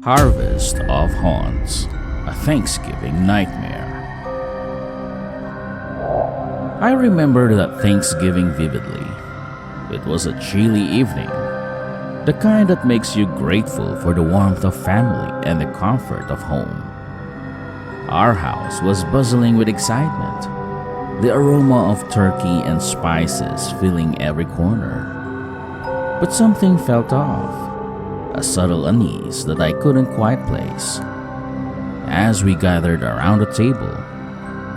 Harvest of Haunts, a Thanksgiving Nightmare. I remember that Thanksgiving vividly. It was a chilly evening, the kind that makes you grateful for the warmth of family and the comfort of home. Our house was buzzing with excitement, the aroma of turkey and spices filling every corner. But something felt off, a subtle unease that I couldn't quite place. As we gathered around the table,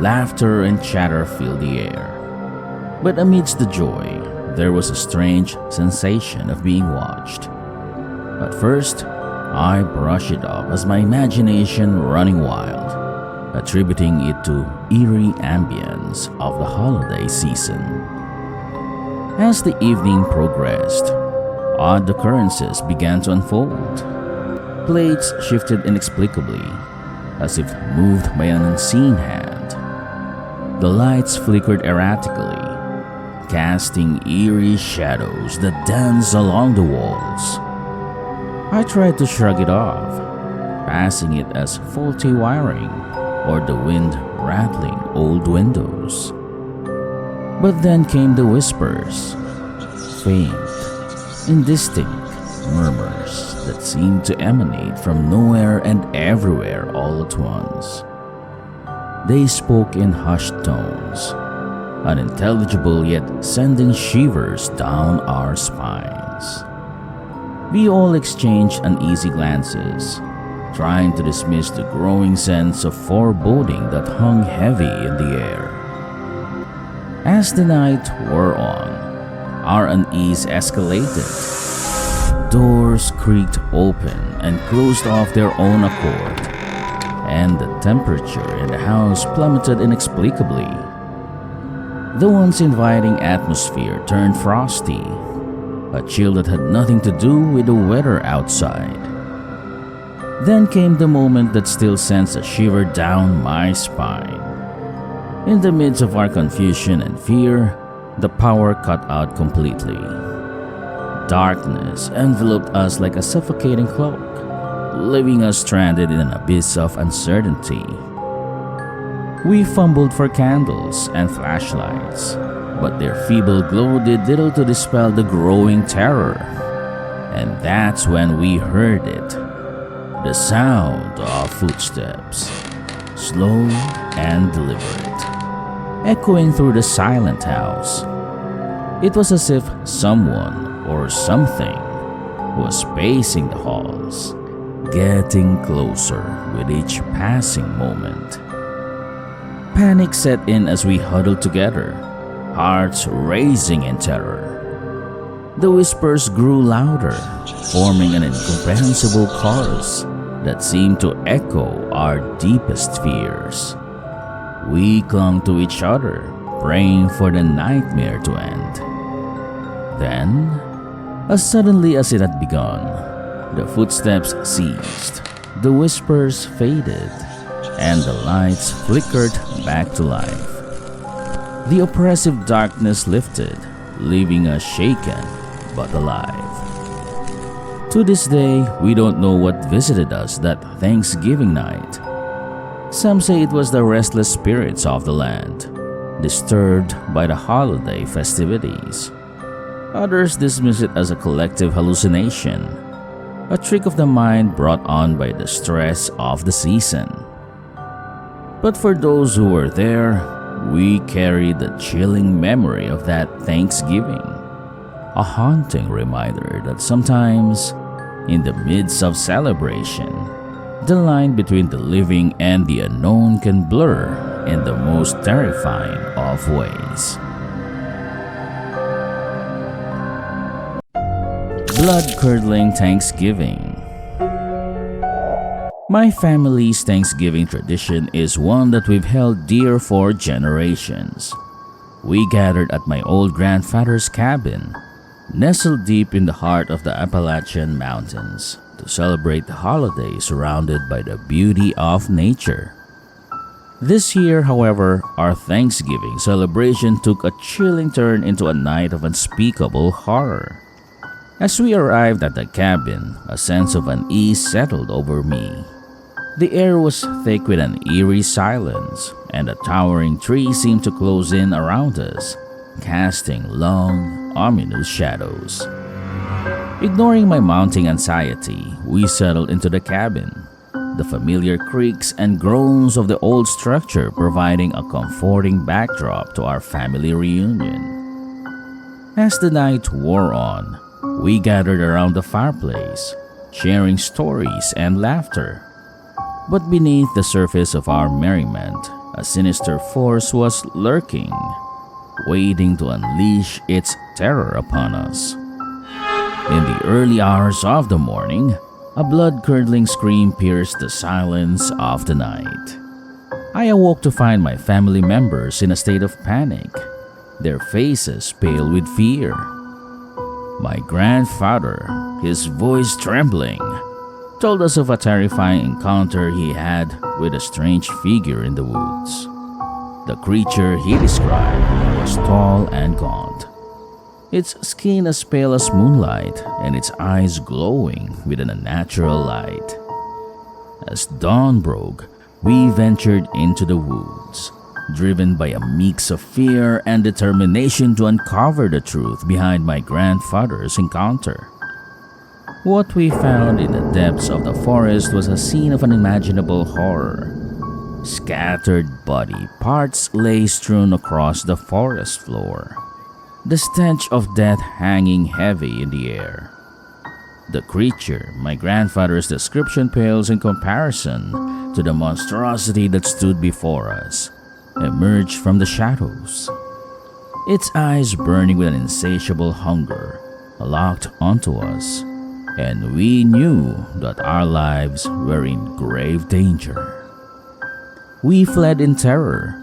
laughter and chatter filled the air. But amidst the joy, there was a strange sensation of being watched. At first, I brushed it off as my imagination running wild, attributing it to eerie ambience of the holiday season. As the evening progressed, odd occurrences began to unfold. Plates shifted inexplicably, as if moved by an unseen hand. The lights flickered erratically, casting eerie shadows that danced along the walls. I tried to shrug it off, passing it as faulty wiring or the wind rattling old windows. But then came the whispers, faint, indistinct murmurs that seemed to emanate from nowhere and everywhere all at once. They spoke in hushed tones, unintelligible yet sending shivers down our spines. We all exchanged uneasy glances, trying to dismiss the growing sense of foreboding that hung heavy in the air. As the night wore on, our unease escalated. Doors creaked open and closed off their own accord, and the temperature in the house plummeted inexplicably. The once inviting atmosphere turned frosty, a chill that had nothing to do with the weather outside. Then came the moment that still sends a shiver down my spine. In the midst of our confusion and fear, the power cut out completely. Darkness enveloped us like a suffocating cloak, leaving us stranded in an abyss of uncertainty. We fumbled for candles and flashlights, but their feeble glow did little to dispel the growing terror. And that's when we heard it. The sound of footsteps, slow and deliberate, echoing through the silent house. It was as if someone or something was pacing the halls, getting closer with each passing moment. Panic set in as we huddled together, hearts racing in terror. The whispers grew louder, forming an incomprehensible chorus that seemed to echo our deepest fears. We clung to each other, praying for the nightmare to end. Then, as suddenly as it had begun, the footsteps ceased, the whispers faded, and the lights flickered back to life. The oppressive darkness lifted, leaving us shaken but alive. To this day, we don't know what visited us that Thanksgiving night. Some say it was the restless spirits of the land, disturbed by the holiday festivities. Others dismiss it as a collective hallucination, a trick of the mind brought on by the stress of the season. But for those who were there, we carry the chilling memory of that Thanksgiving, a haunting reminder that sometimes, in the midst of celebration, the line between the living and the unknown can blur in the most terrifying of ways. Blood-curdling Thanksgiving. My family's Thanksgiving tradition is one that we've held dear for generations. We gathered at my old grandfather's cabin, nestled deep in the heart of the Appalachian Mountains, to celebrate the holiday surrounded by the beauty of nature. This year, however, our Thanksgiving celebration took a chilling turn into a night of unspeakable horror. As we arrived at the cabin, a sense of unease settled over me. The air was thick with an eerie silence, and a towering tree seemed to close in around us, casting long, ominous shadows. Ignoring my mounting anxiety, we settled into the cabin, the familiar creaks and groans of the old structure providing a comforting backdrop to our family reunion. As the night wore on, we gathered around the fireplace, sharing stories and laughter. But beneath the surface of our merriment, a sinister force was lurking, waiting to unleash its terror upon us. In the early hours of the morning, a blood-curdling scream pierced the silence of the night. I awoke to find my family members in a state of panic, their faces pale with fear. My grandfather, his voice trembling, told us of a terrifying encounter he had with a strange figure in the woods. The creature he described was tall and gaunt, its skin as pale as moonlight and its eyes glowing with an unnatural light. As dawn broke, we ventured into the woods, driven by a mix of fear and determination to uncover the truth behind my grandfather's encounter. What we found in the depths of the forest was a scene of unimaginable horror. Scattered body parts lay strewn across the forest floor, the stench of death hanging heavy in the air. The creature, my grandfather's description pales in comparison to the monstrosity that stood before us, emerged from the shadows. Its eyes burning with an insatiable hunger, locked onto us, and we knew that our lives were in grave danger. We fled in terror,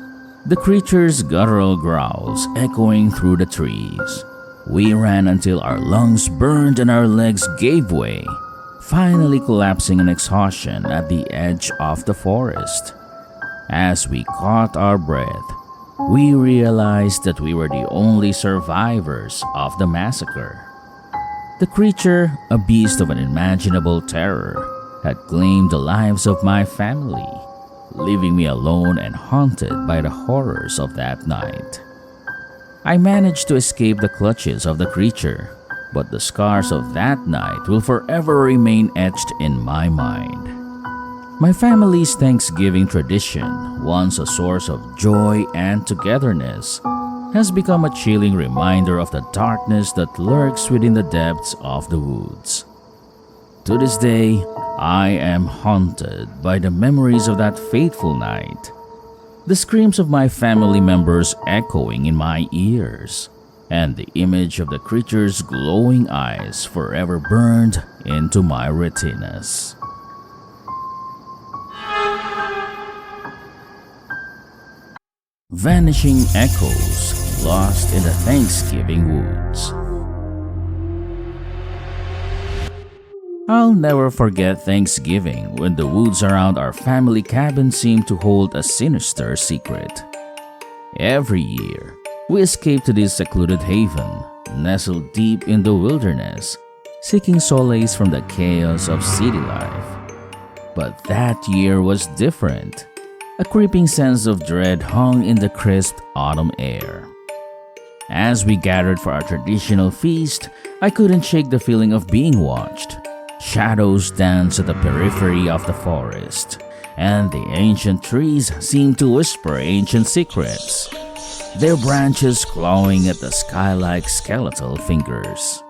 the creature's guttural growls echoing through the trees. We ran until our lungs burned and our legs gave way, finally collapsing in exhaustion at the edge of the forest. As we caught our breath, we realized that we were the only survivors of the massacre. The creature, a beast of unimaginable terror, had claimed the lives of my family, leaving me alone and haunted by the horrors of that night. I managed to escape the clutches of the creature, but the scars of that night will forever remain etched in my mind. My family's Thanksgiving tradition, once a source of joy and togetherness, has become a chilling reminder of the darkness that lurks within the depths of the woods. To this day, I am haunted by the memories of that fateful night, the screams of my family members echoing in my ears, and the image of the creature's glowing eyes forever burned into my retinas. Vanishing echoes lost in the Thanksgiving woods. I'll never forget Thanksgiving when the woods around our family cabin seemed to hold a sinister secret. Every year, we escaped to this secluded haven, nestled deep in the wilderness, seeking solace from the chaos of city life. But that year was different. A creeping sense of dread hung in the crisp autumn air. As we gathered for our traditional feast, I couldn't shake the feeling of being watched. Shadows danced at the periphery of the forest, and the ancient trees seemed to whisper ancient secrets, their branches clawing at the sky like skeletal fingers.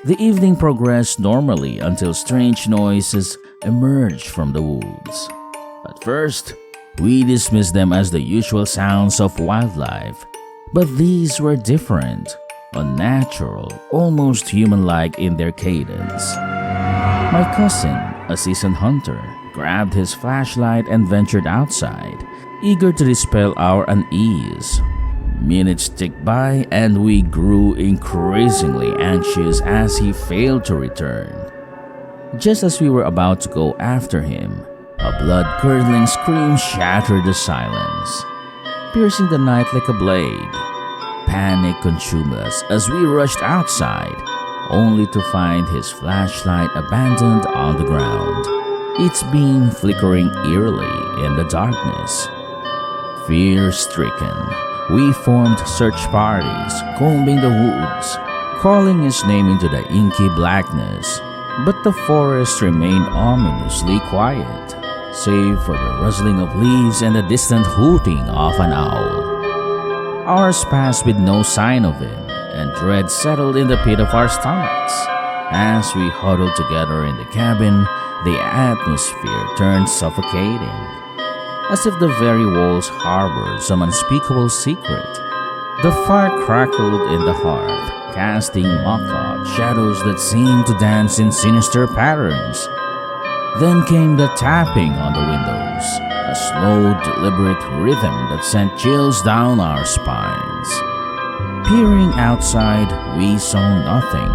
The evening progressed normally until strange noises emerged from the woods. At first, we dismissed them as the usual sounds of wildlife, but these were different, unnatural, almost human-like in their cadence. My cousin, a seasoned hunter, grabbed his flashlight and ventured outside, eager to dispel our unease. Minutes ticked by and we grew increasingly anxious as he failed to return. Just as we were about to go after him, a blood-curdling scream shattered the silence, piercing the night like a blade. Panic consumed us as we rushed outside, only to find his flashlight abandoned on the ground, its beam flickering eerily in the darkness. Fear-stricken, we formed search parties, combing the woods, calling his name into the inky blackness. But the forest remained ominously quiet, save for the rustling of leaves and the distant hooting of an owl. Hours passed with no sign of him, and dread settled in the pit of our stomachs. As we huddled together in the cabin, the atmosphere turned suffocating, as if the very walls harbored some unspeakable secret. The fire crackled in the hearth, casting macabre shadows that seemed to dance in sinister patterns. Then came the tapping on the windows, a slow, deliberate rhythm that sent chills down our spines. Peering outside, we saw nothing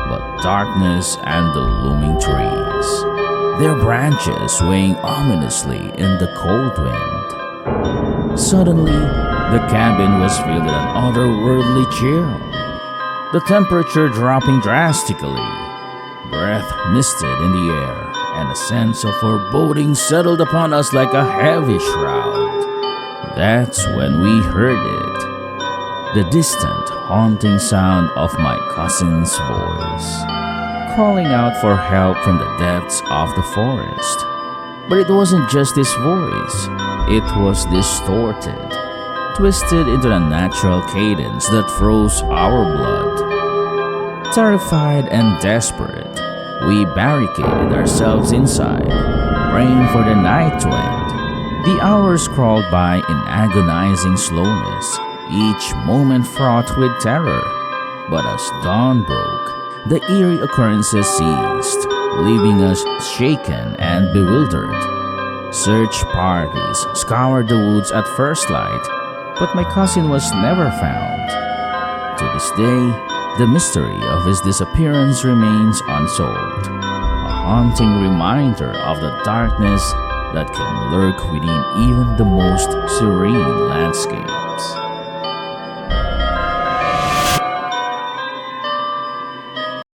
but darkness and the looming trees, their branches swaying ominously in the cold wind. Suddenly, the cabin was filled with an otherworldly chill, the temperature dropping drastically. Breath misted in the air, and a sense of foreboding settled upon us like a heavy shroud. That's when we heard it, the distant, haunting sound of my cousin's voice, calling out for help from the depths of the forest. But it wasn't just his voice, it was distorted, twisted into a natural cadence that froze our blood. Terrified and desperate, we barricaded ourselves inside, praying for the night to end. The hours crawled by in agonizing slowness, each moment fraught with terror. But as dawn broke, the eerie occurrences ceased, leaving us shaken and bewildered. Search parties scoured the woods at first light, but my cousin was never found. To this day, the mystery of his disappearance remains unsolved, a haunting reminder of the darkness that can lurk within even the most serene landscape.